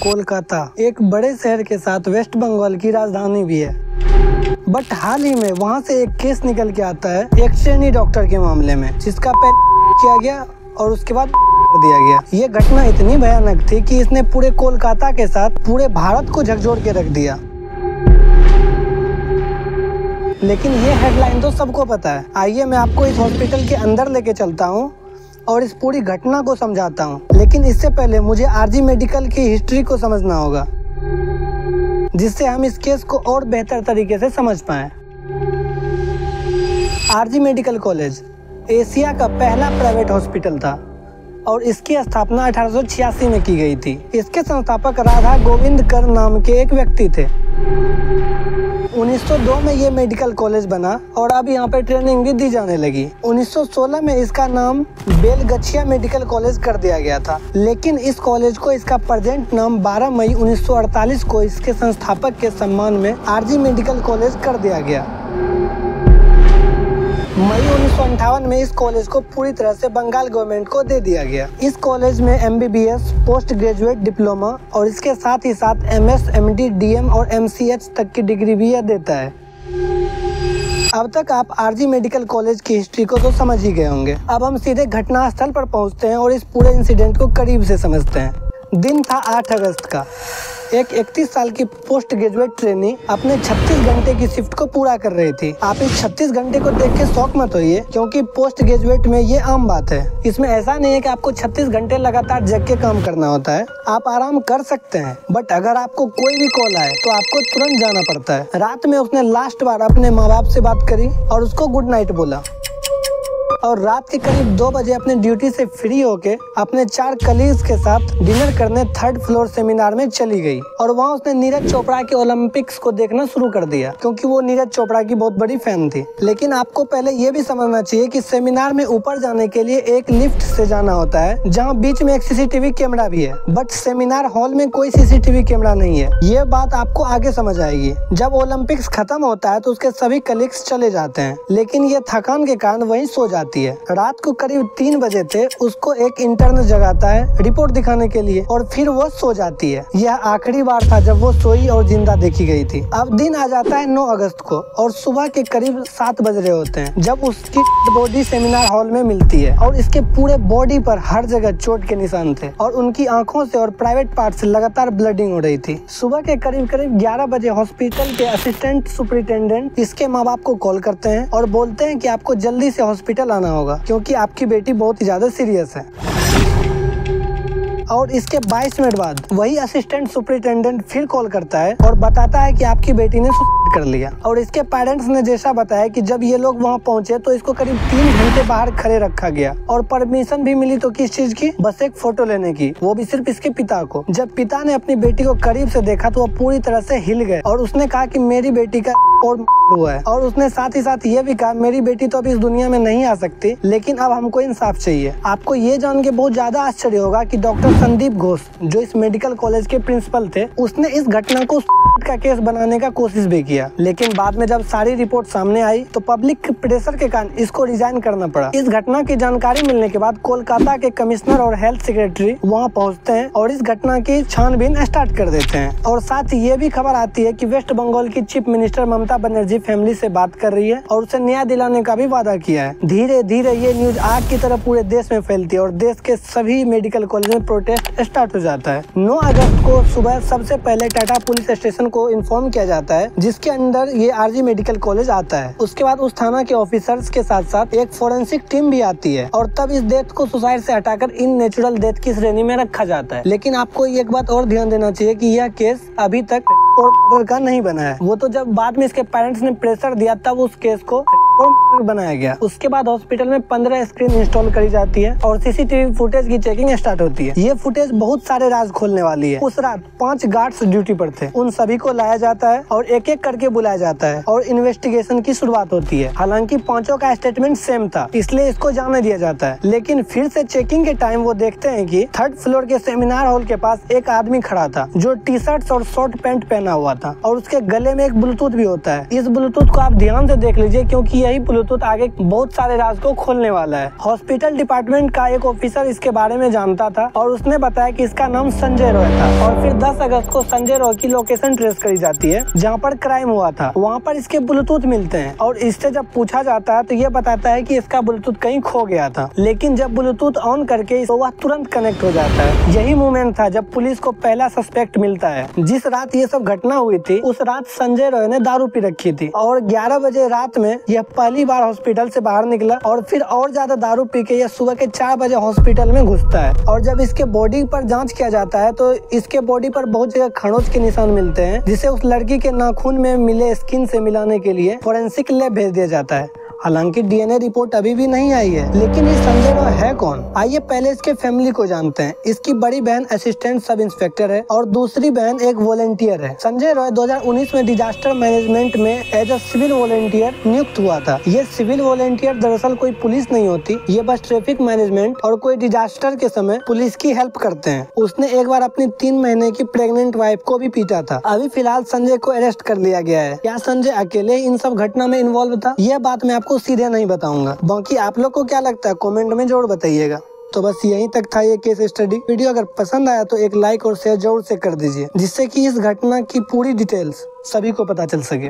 कोलकाता एक बड़े शहर के साथ वेस्ट बंगाल की राजधानी भी है, बट हाल ही में वहाँ से एक केस निकल के आता है एक ट्रेनी डॉक्टर के मामले में, जिसका पहले किया गया और उसके बाद कर दिया गया। ये घटना इतनी भयानक थी कि इसने पूरे कोलकाता के साथ पूरे भारत को झकझोर के रख दिया। लेकिन ये हेडलाइन तो सबको पता है। आइए मैं आपको इस हॉस्पिटल के अंदर लेके चलता हूँ और इस पूरी घटना को समझाता हूँ। लेकिन इससे पहले मुझे आरजी मेडिकल की हिस्ट्री को समझना होगा, जिससे हम इस केस को और बेहतर तरीके से समझ पाएं। आरजी मेडिकल कॉलेज एशिया का पहला प्राइवेट हॉस्पिटल था और इसकी स्थापना 1886 में की गई थी। इसके संस्थापक राधा गोविंद कर नाम के एक व्यक्ति थे। 1902 में ये मेडिकल कॉलेज बना और अब यहाँ पे ट्रेनिंग भी दी जाने लगी। 1916 में इसका नाम बेलगछिया मेडिकल कॉलेज कर दिया गया था, लेकिन इस कॉलेज को इसका प्रेजेंट नाम 12 मई 1948 को इसके संस्थापक के सम्मान में आरजी मेडिकल कॉलेज कर दिया गया। मई 1958 में इस कॉलेज को पूरी तरह से बंगाल गवर्नमेंट को दे दिया गया। इस कॉलेज में MBBS, पोस्ट ग्रेजुएट डिप्लोमा और इसके साथ ही साथ MS, MD, DM और MCH तक की डिग्री भी यह देता है। अब तक आप आरजी मेडिकल कॉलेज की हिस्ट्री को तो समझ ही गए होंगे। अब हम सीधे घटनास्थल पर पहुंचते हैं और इस पूरे इंसिडेंट को करीब से समझते हैं। दिन था 8 अगस्त का। एक 31 साल की पोस्ट ग्रेजुएट ट्रेनी अपने 36 घंटे की शिफ्ट को पूरा कर रही थी। आप इस 36 घंटे को देख के शौक मत होइए, क्योंकि पोस्ट ग्रेजुएट में ये आम बात है। इसमें ऐसा नहीं है कि आपको 36 घंटे लगातार जग के काम करना होता है। आप आराम कर सकते हैं, बट अगर आपको कोई भी कॉल आए तो आपको तुरंत जाना पड़ता है। रात में उसने लास्ट बार अपने माँ बाप से बात करी और उसको गुड नाइट बोला और रात के करीब 2 बजे अपने ड्यूटी से फ्री होके अपने 4 कलीग्स के साथ डिनर करने 3rd फ्लोर सेमिनार में चली गई। और वहाँ उसने नीरज चोपड़ा के ओलंपिक्स को देखना शुरू कर दिया, क्योंकि वो नीरज चोपड़ा की बहुत बड़ी फैन थी। लेकिन आपको पहले ये भी समझना चाहिए कि सेमिनार में ऊपर जाने के लिए एक लिफ्ट से जाना होता है, जहाँ बीच में एक CCTV कैमरा भी है, बट सेमिनार हॉल में कोई CCTV कैमरा नहीं है। ये बात आपको आगे समझ आएगी। जब ओलंपिक्स खत्म होता है तो उसके सभी कलीग्स चले जाते हैं, लेकिन ये थकान के कारण वहीं सो जाती है। रात को करीब 3 बजे थे उसको एक इंटर्न जगाता है रिपोर्ट दिखाने के लिए और फिर वो सो जाती है। यह आखिरी बार था जब वो सोई और जिंदा देखी गई थी। अब दिन आ जाता है 9 अगस्त को और सुबह के करीब 7 बज रहे होते हैं जब उसकी बॉडी सेमिनार हॉल में मिलती है और इसके पूरे बॉडी पर हर जगह चोट के निशान थे और उनकी आंखों से और प्राइवेट पार्ट से लगातार ब्लडिंग हो रही थी। सुबह के करीब 11 बजे हॉस्पिटल के असिस्टेंट सुपरिटेंडेंट इसके माँ बाप को कॉल करते हैं और बोलते हैं कि आपको जल्दी से हॉस्पिटल आना होगा, क्योंकि आपकी बेटी बहुत ही ज्यादा सीरियस है। और इसके 22 मिनट बाद वही असिस्टेंट सुपरिटेंडेंट फिर कॉल करता है और बताता है कि आपकी बेटी ने सुसाइड कर लिया। और इसके पेरेंट्स ने जैसा बताया कि जब ये लोग वहाँ पहुंचे तो इसको करीब 3 घंटे बाहर खड़े रखा गया और परमिशन भी मिली तो किस चीज की, बस एक फोटो लेने की, वो भी सिर्फ इसके पिता को। जब पिता ने अपनी बेटी को करीब से देखा तो वो पूरी तरह से हिल गए और उसने कहा कि मेरी बेटी का और हुआ है। और उसने साथ ही साथ ये भी कहा मेरी बेटी तो अब इस दुनिया में नहीं आ सकती, लेकिन अब हमको इंसाफ चाहिए। आपको ये जान के बहुत ज्यादा आश्चर्य होगा कि डॉक्टर संदीप घोष, जो इस मेडिकल कॉलेज के प्रिंसिपल थे, उसने इस घटना को का केस बनाने का कोशिश भी किया, लेकिन बाद में जब सारी रिपोर्ट सामने आई तो पब्लिक प्रेशर के कारण इसको रिजाइन करना पड़ा। इस घटना की जानकारी मिलने के बाद कोलकाता के कमिश्नर और हेल्थ सेक्रेटरी वहां पहुंचते हैं और इस घटना की छानबीन स्टार्ट कर देते हैं। और साथ ही ये भी खबर आती है कि वेस्ट बंगाल की chief minister Mamata Banerjee family से बात कर रही है और उसे न्याय दिलाने का भी वादा किया है। धीरे धीरे ये न्यूज आग की तरह पूरे देश में फैलती है और देश के सभी मेडिकल कॉलेज में प्रोटेस्ट स्टार्ट हो जाता है। 9 अगस्त को सुबह सबसे पहले टाटा पुलिस स्टेशन को इन्फॉर्म किया जाता है, जिसके अंदर ये आरजी मेडिकल कॉलेज आता है। उसके बाद उस थाना के ऑफिसर्स के साथ साथ एक फोरेंसिक टीम भी आती है और तब इस डेथ को सुसाइड से हटाकर इन नेचुरल डेथ की श्रेणी में रखा जाता है। लेकिन आपको एक बात और ध्यान देना चाहिए कि यह केस अभी तक मर्डर का नहीं बना है। वो तो जब बाद में इसके पेरेंट्स ने प्रेशर दिया तब उस केस को बनाया गया। उसके बाद हॉस्पिटल में 15 स्क्रीन इंस्टॉल करी जाती है और CCTV फुटेज की चेकिंग स्टार्ट होती है। ये फुटेज बहुत सारे राज खोलने वाली है। उस रात 5 गार्ड्स ड्यूटी पर थे, उन सभी को लाया जाता है और एक एक करके बुलाया जाता है और इन्वेस्टिगेशन की शुरुआत होती है। हालांकि 5 का स्टेटमेंट सेम था, इसलिए इसको जाने दिया जाता है। लेकिन फिर से चेकिंग के टाइम वो देखते हैं कि 3rd फ्लोर के सेमिनार हॉल के पास एक आदमी खड़ा था जो टी-शर्ट्स और शॉर्ट पैंट पहना हुआ था और उसके गले में एक ब्लूटूथ भी होता है। इस ब्लूटूथ को आप ध्यान से देख लीजिए, क्योंकि यही ब्लूटूथ आगे बहुत सारे राज को खोलने वाला है। हॉस्पिटल डिपार्टमेंट का एक ऑफिसर इसके बारे में जानता था और उसने बताया कि इसका नाम संजय रॉय था। और फिर 10 अगस्त को संजय रॉय की लोकेशन ट्रेस करी जाती है जहाँ पर क्राइम हुआ था। वहाँ पर इसके ब्लूटूथ मिलते हैं और इससे जब पूछा जाता है तो ये बताता है कि इसका ब्लूटूथ कहीं खो गया था, लेकिन जब ब्लूटूथ ऑन करके तो वह तुरंत कनेक्ट हो जाता है। यही मोमेंट था जब पुलिस को पहला सस्पेक्ट मिलता है। जिस रात ये सब घटना हुई थी उस रात संजय रॉय ने दारू पी रखी थी और 11 बजे रात में यह पहली बार हॉस्पिटल से बाहर निकला और फिर और ज्यादा दारू पी के यह सुबह के 4 बजे हॉस्पिटल में घुसता है। और जब इसके बॉडी पर जांच किया जाता है तो इसके बॉडी पर बहुत जगह खरोंच के निशान मिलते हैं, जिसे उस लड़की के नाखून में मिले स्किन से मिलाने के लिए फोरेंसिक लैब भेज दिया जाता है। हालांकि डीएनए रिपोर्ट अभी भी नहीं आई है। लेकिन ये संजय रॉय है कौन? आइए पहले इसके फैमिली को जानते हैं। इसकी बड़ी बहन असिस्टेंट सब इंस्पेक्टर है और दूसरी बहन एक वॉलंटियर है। संजय रॉय 2019 में डिजास्टर मैनेजमेंट में एज अ सिविल वॉलंटियर नियुक्त हुआ था। ये सिविल वॉलंटियर दरअसल कोई पुलिस नहीं होती, ये बस ट्रैफिक मैनेजमेंट और कोई डिजास्टर के समय पुलिस की हेल्प करते हैं। उसने एक बार अपनी 3 महीने की प्रेग्नेंट वाइफ को भी पीटा था। अभी फिलहाल संजय को अरेस्ट कर लिया गया है। क्या संजय अकेले इन सब घटना में इन्वॉल्व था? यह बात मैं आपको सीधे नहीं बताऊंगा। बाकी आप लोग को क्या लगता है कमेंट में जरूर बताइएगा। तो बस यहीं तक था ये केस स्टडी। वीडियो अगर पसंद आया तो एक लाइक और शेयर जरूर से कर दीजिए, जिससे कि इस घटना की पूरी डिटेल्स सभी को पता चल सके।